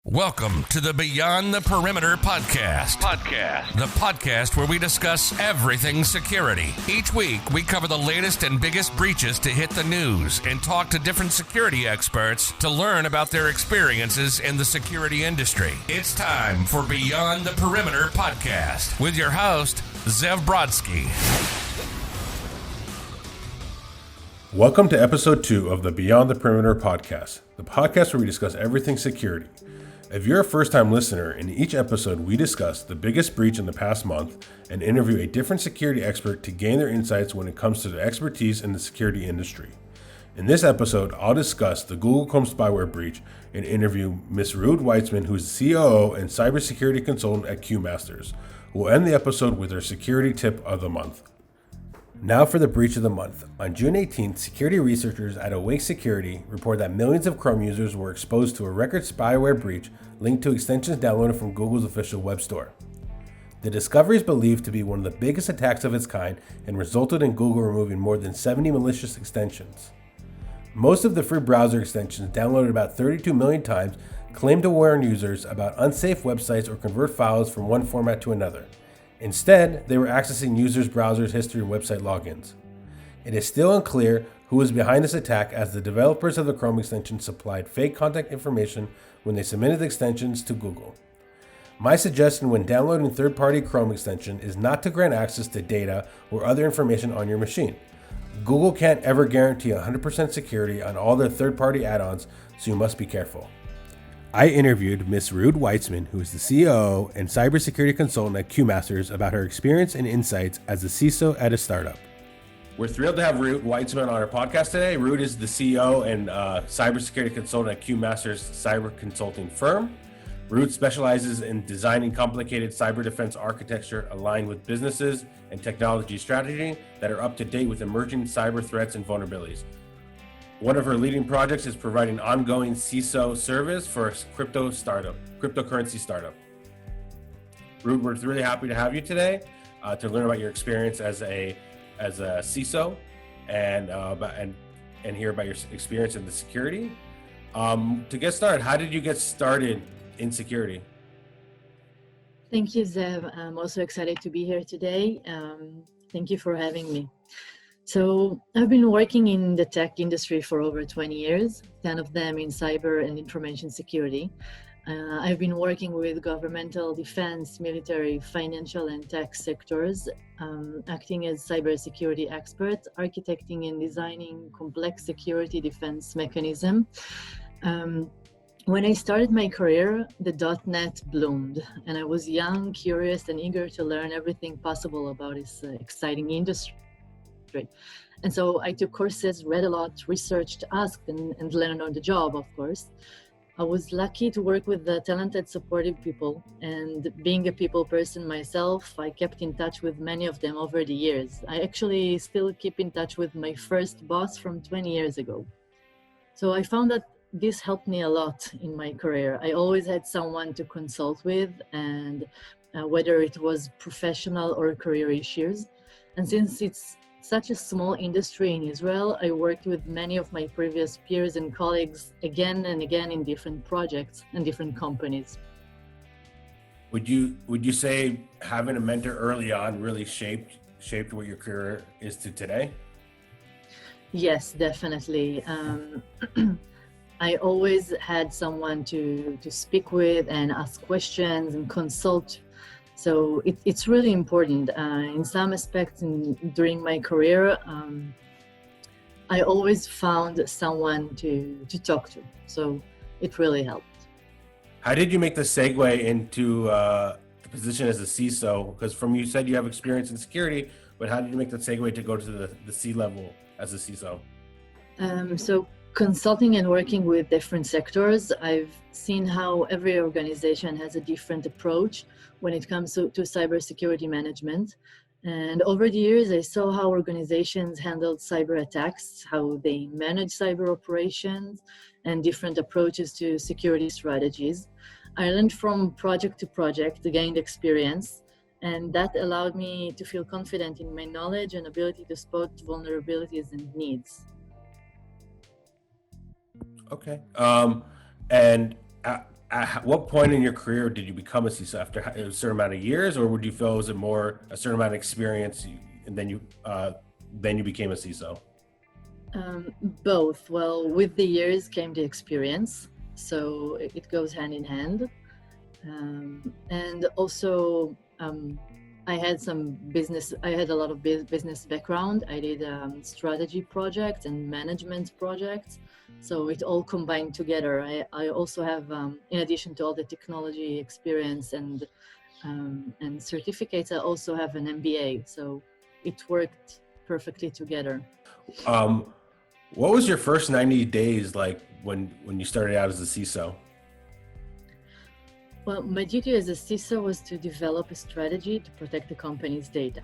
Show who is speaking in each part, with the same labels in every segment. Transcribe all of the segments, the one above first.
Speaker 1: Welcome to the Beyond the Perimeter podcast. The podcast where we discuss everything security. Each week, we cover the latest and biggest breaches to hit the news and talk to different security experts to learn about their experiences in the security industry. It's time for Beyond the Perimeter podcast with your host, Zev Brodsky.
Speaker 2: Welcome to episode 2 of the Beyond the Perimeter podcast, the podcast where we discuss everything security. If you're a first-time listener, in each episode we discuss the biggest breach in the past month and interview a different security expert to gain their insights when it comes to their expertise in the security industry. In this episode, I'll discuss the Google Chrome spyware breach and interview Ms. Reut Weitzman, who is the COO and Cybersecurity Consultant at QMasters. We'll end the episode with our security tip of the month. Now for the breach of the month. On June 18th, security researchers at Awake Security report that millions of Chrome users were exposed to a record spyware breach linked to extensions downloaded from Google's official web store. The discovery is believed to be one of the biggest attacks of its kind and resulted in Google removing more than 70 malicious extensions. Most of the free browser extensions, downloaded about 32 million times, claim to warn users about unsafe websites or convert files from one format to another. Instead, they were accessing users' browsers' history and website logins. It is still unclear who was behind this attack, as the developers of the Chrome extension supplied fake contact information when they submitted the extensions to Google. My suggestion when downloading third-party Chrome extension is not to grant access to data or other information on your machine. Google can't ever guarantee 100% security on all their third-party add-ons, so you must be careful. I interviewed Ms. Reut Weitzman, who is the COO and Cybersecurity Consultant at QMasters, about her experience and insights as a CISO at a startup. We're thrilled to have Reut Weitzman on our podcast today. Reut is the CEO and Cybersecurity Consultant at QMasters cyber consulting firm. Reut specializes in designing complicated cyber defense architecture aligned with businesses and technology strategy that are up to date with emerging cyber threats and vulnerabilities. One of her leading projects is providing ongoing CISO service for a cryptocurrency startup. Reut, we're really happy to have you today to learn about your experience as a CISO and hear about your experience in the security. To get started, how did you get started in security?
Speaker 3: Thank you, Zev. I'm also excited to be here today. Thank you for having me. So I've been working in the tech industry for over 20 years, 10 of them in cyber and information security. I've been working with governmental, defense, military, financial, and tech sectors, acting as cybersecurity expert, architecting and designing complex security defense mechanism. When I started my career, the .NET bloomed, and I was young, curious, and eager to learn everything possible about this exciting industry. And so I took courses, read a lot, researched, asked, and learned on the job, of course. I was lucky to work with talented, supportive people, and being a people person myself, I kept in touch with many of them over the years. I actually still keep in touch with my first boss from 20 years ago. So I found that this helped me a lot in my career. I always had someone to consult with, and whether it was professional or career issues. And since it's such a small industry in Israel, I worked with many of my previous peers and colleagues again and again in different projects and different companies.
Speaker 2: Would you say having a mentor early on really shaped what your career is to today?
Speaker 3: Yes, definitely. I always had someone to speak with and ask questions and consult. So it's really important. In some aspects during my career, I always found someone to talk to. So it really helped.
Speaker 2: How did you make the segue into the position as a CISO? Because from you said you have experience in security, but how did you make the segue to go to the C level as a CISO?
Speaker 3: So consulting and working with different sectors, I've seen how every organization has a different approach when it comes to cybersecurity management. And over the years, I saw how organizations handled cyber attacks, how they manage cyber operations, and different approaches to security strategies. I learned from project to project, gained experience, and that allowed me to feel confident in my knowledge and ability to spot vulnerabilities and needs.
Speaker 2: Okay. And at what point in your career did you become a CISO? After a certain amount of years, or would you feel it was more a certain amount of experience, and then you became a CISO?
Speaker 3: Both. Well, with the years came the experience, so it goes hand in hand. And also, I had a lot of business background. I did strategy projects and management projects. So it all combined together. I also have, in addition to all the technology experience and certificates, I also have an MBA. So it worked perfectly together.
Speaker 2: What was your first 90 days like when you started out as a CISO?
Speaker 3: Well, my duty as a CISO was to develop a strategy to protect the company's data.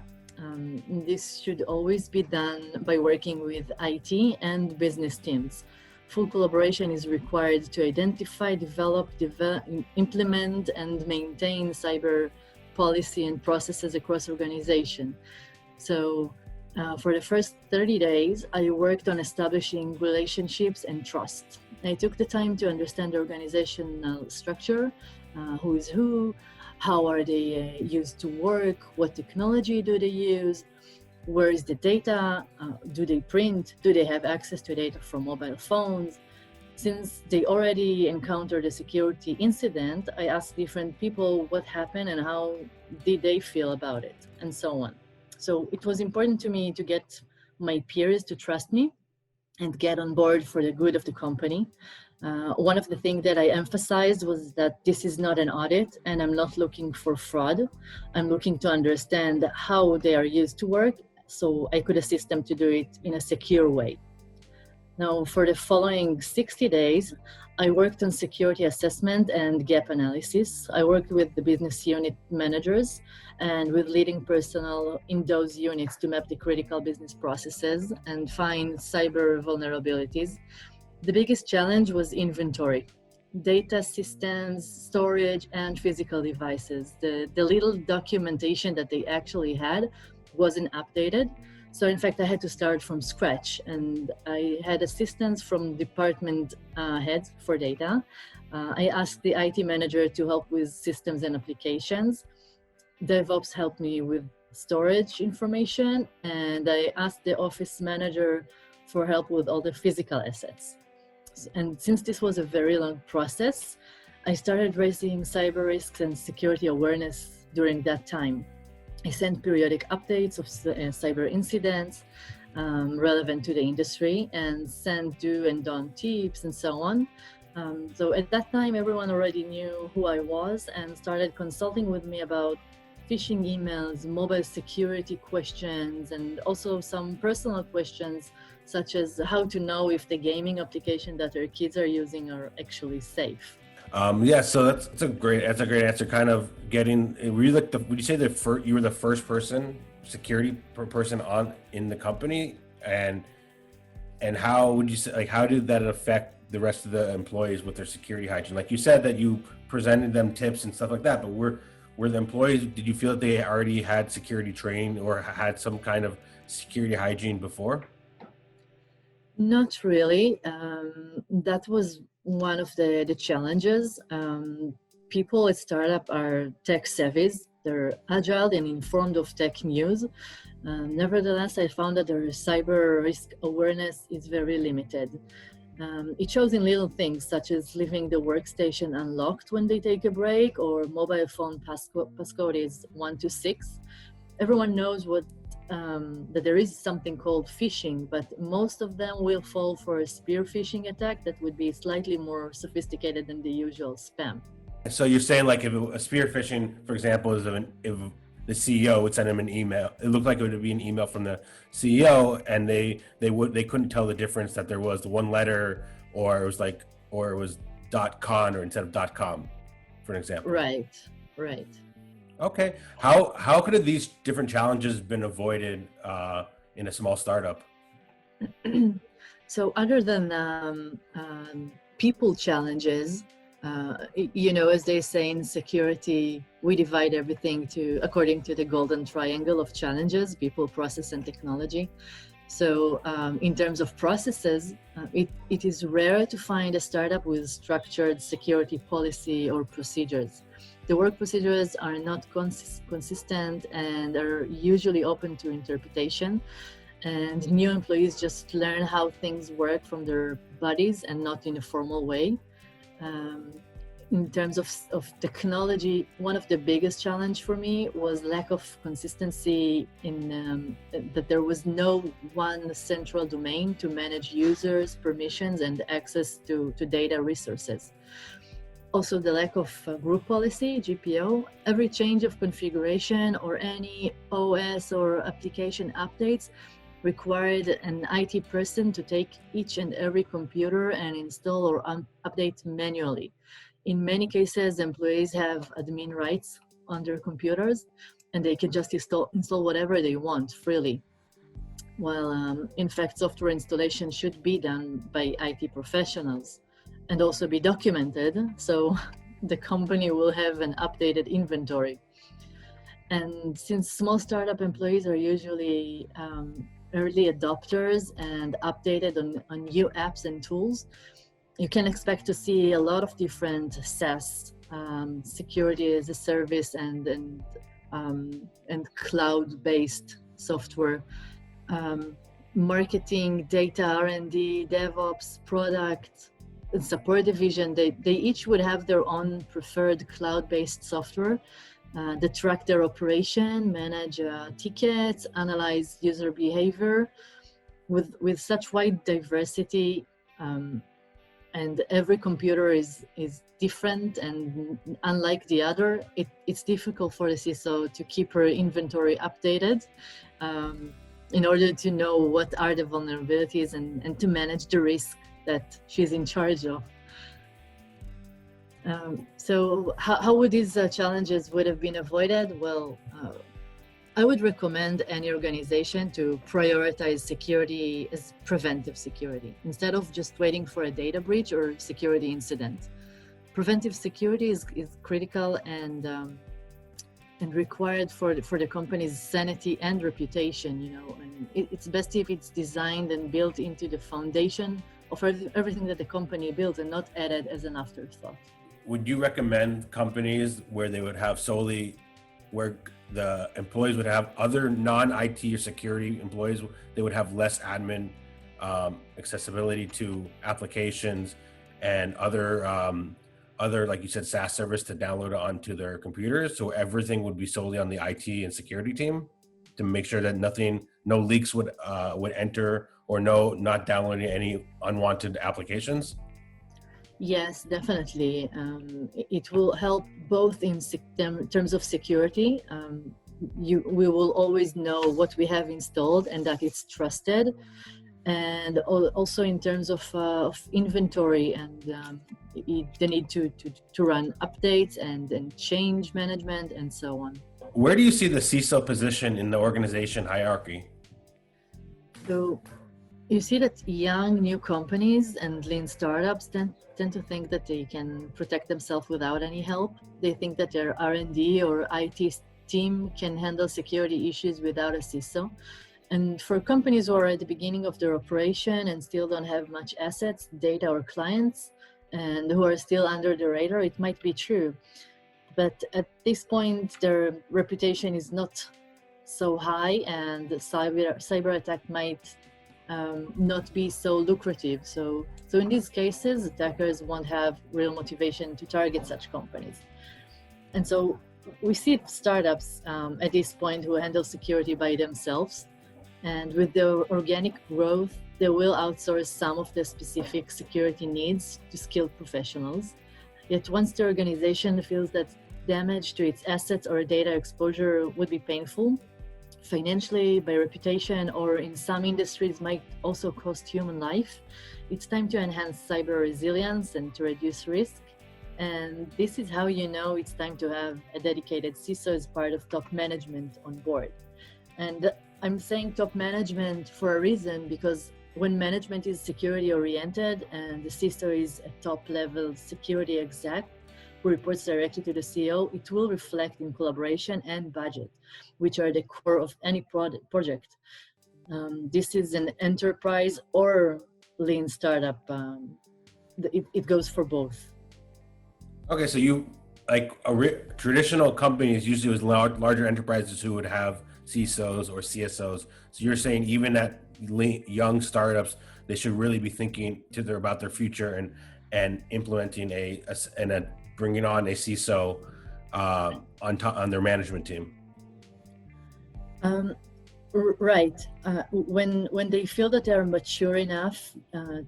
Speaker 3: This should always be done by working with IT and business teams. Full collaboration is required to identify, develop, implement, and maintain cyber policy and processes across organization. So for the first 30 days, I worked on establishing relationships and trust. I took the time to understand the organizational structure, who is who, how are they used to work, what technology do they use, where is the data, do they print, do they have access to data from mobile phones. Since they already encountered a security incident, I asked different people what happened and how did they feel about it, and so on. So it was important to me to get my peers to trust me and get on board for the good of the company. One of the things that I emphasized was that this is not an audit and I'm not looking for fraud. I'm looking to understand how they are used to work so I could assist them to do it in a secure way. Now, for the following 60 days, I worked on security assessment and gap analysis. I worked with the business unit managers and with leading personnel in those units to map the critical business processes and find cyber vulnerabilities. The biggest challenge was inventory, data systems, storage, and physical devices. The little documentation that they actually had wasn't updated. So in fact, I had to start from scratch, and I had assistance from department heads for data. I asked the IT manager to help with systems and applications. DevOps helped me with storage information, and I asked the office manager for help with all the physical assets. And since this was a very long process, I started raising cyber risks and security awareness during that time. I sent periodic updates of cyber incidents relevant to the industry and sent do and don't tips and so on. So at that time, everyone already knew who I was and started consulting with me about phishing emails, mobile security questions, and also some personal questions such as how to know if the gaming application that their kids are using are actually safe.
Speaker 2: Yeah, so that's a great answer. Kind of getting, were you like would you say you were the first security person in the company, and how would you say, like, how did that affect the rest of the employees with their security hygiene? Like you said that you presented them tips and stuff like that, but were the employees, did you feel that they already had security training or had some kind of security hygiene before?
Speaker 3: Not really. That was one of the challenges. People at startup are tech savvies. They're agile and informed of tech news. Nevertheless, I found that their cyber risk awareness is very limited. It shows in little things such as leaving the workstation unlocked when they take a break, or mobile phone passcode is 126. Everyone knows that there is something called phishing, but most of them will fall for a spear phishing attack that would be slightly more sophisticated than the usual spam.
Speaker 2: So you're saying, like, if a spear phishing, for example, is if the CEO would send him an email, it looked like it would be an email from the CEO, and they couldn't tell the difference, that there was the one letter, or it was .con or instead of .com, for an example.
Speaker 3: Right.
Speaker 2: Okay. How could have these different challenges been avoided in a small startup?
Speaker 3: So other than people challenges, as they say in security, we divide everything according to the golden triangle of challenges: people, process, and technology. So in terms of processes, it is rare to find a startup with structured security policy or procedures. The work procedures are not consistent and are usually open to interpretation. And new employees just learn how things work from their buddies and not in a formal way. In terms of technology, one of the biggest challenge for me was lack of consistency in that there was no one central domain to manage users, permissions, and access to data resources. Also, the lack of group policy, GPO. Every change of configuration or any OS or application updates required an IT person to take each and every computer and install or update manually. In many cases, employees have admin rights on their computers, and they can just install whatever they want freely. While in fact, software installation should be done by IT professionals and also be documented, so the company will have an updated inventory. And since small startup employees are usually early adopters and updated on new apps and tools, you can expect to see a lot of different SaaS, security as a service, and cloud-based software, marketing, data R&D, DevOps, product, and support division. They each would have their own preferred cloud-based software that track their operation, manage tickets, analyze user behavior. With such wide diversity, and every computer is different and unlike the other, it's difficult for the CISO to keep her inventory updated in order to know what are the vulnerabilities and to manage the risk that she's in charge of. So how would these challenges would have been avoided? Well, I would recommend any organization to prioritize security as preventive security instead of just waiting for a data breach or security incident. Preventive security is critical and required for the company's sanity and reputation. And it's best if it's designed and built into the foundation of everything that the company builds and not added as an afterthought.
Speaker 2: Would you recommend companies where they would have solely, where the employees would have other non-IT or security employees, they would have less admin accessibility to applications and other, like you said, SaaS service to download it onto their computers? So everything would be solely on the IT and security team to make sure that no leaks would enter, or not downloading any unwanted applications?
Speaker 3: Yes, definitely. It will help both in terms of security. We will always know what we have installed and that it's trusted, and also in terms of inventory and the need to run updates and change management and so on.
Speaker 2: Where do you see the CISO position in the organization hierarchy?
Speaker 3: So you see that young new companies and lean startups tend to think that they can protect themselves without any help. They think that their R&D or IT team can handle security issues without a CISO. And for companies who are at the beginning of their operation and still don't have much assets, data, or clients, and who are still under the radar, it might be true. But at this point, their reputation is not so high, and the cyber attack might not be so lucrative. So in these cases, attackers won't have real motivation to target such companies. And so we see startups at this point who handle security by themselves. And with the organic growth, they will outsource some of the specific security needs to skilled professionals. Yet once the organization feels that damage to its assets or data exposure would be painful, financially, by reputation, or in some industries might also cost human life, it's time to enhance cyber resilience and to reduce risk. And this is how you know it's time to have a dedicated CISO as part of top management on board. And I'm saying top management for a reason, because when management is security oriented and the CISO is a top level security exec who reports directly to the CEO, it will reflect in collaboration and budget, which are the core of any project. This is an enterprise or lean startup. It goes for both.
Speaker 2: Okay, so you traditional companies usually was larger enterprises who would have CISOs or CSOs. So you're saying even at young startups, they should really be thinking about their future and implementing bringing on a CISO on their management team.
Speaker 3: Right. When they feel that they are mature enough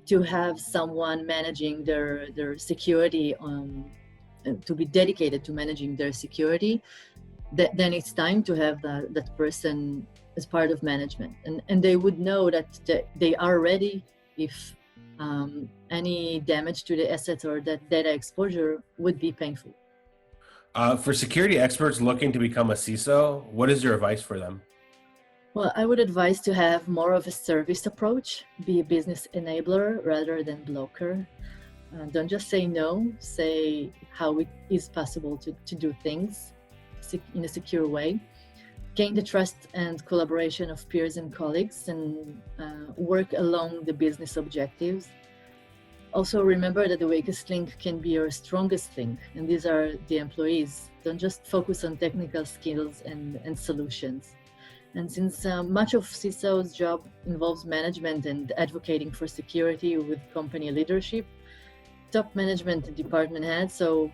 Speaker 3: to have someone managing their security, to be dedicated to managing their security, then it's time to have that person as part of management, and they would know that they are ready if any damage to the assets or that data exposure would be painful.
Speaker 2: For security experts looking to become a CISO, what is your advice for them?
Speaker 3: Well, I would advise to have more of a service approach, be a business enabler rather than blocker. Don't just say no, say how it is possible to do things in a secure way. Gain the trust and collaboration of peers and colleagues, and work along the business objectives. Also remember that the weakest link can be your strongest link, and these are the employees. Don't just focus on technical skills and solutions. And since much of CISO's job involves management and advocating for security with company leadership, top management and department heads, so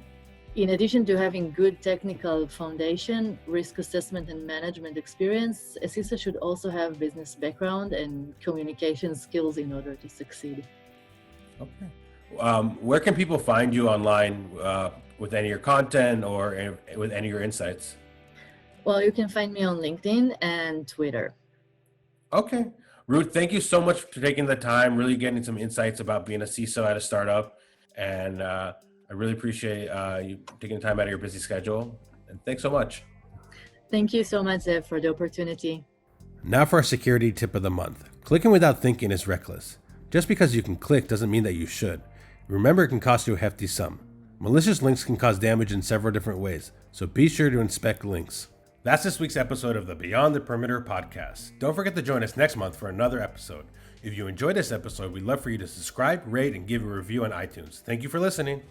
Speaker 3: in addition to having good technical foundation, risk assessment and management experience, a CISO should also have business background and communication skills in order to succeed.
Speaker 2: Okay. Where can people find you online with any of your content or with any of your insights?
Speaker 3: Well, you can find me on LinkedIn and Twitter.
Speaker 2: Okay. Reut, thank you so much for taking the time, really getting some insights about being a CISO at a startup. And I really appreciate you taking the time out of your busy schedule. And thanks so much.
Speaker 3: Thank you so much, Zev, for the opportunity.
Speaker 2: Now for our security tip of the month. Clicking without thinking is reckless. Just because you can click doesn't mean that you should. Remember, it can cost you a hefty sum. Malicious links can cause damage in several different ways, so be sure to inspect links. That's this week's episode of the Beyond the Perimeter podcast. Don't forget to join us next month for another episode. If you enjoyed this episode, we'd love for you to subscribe, rate, and give a review on iTunes. Thank you for listening.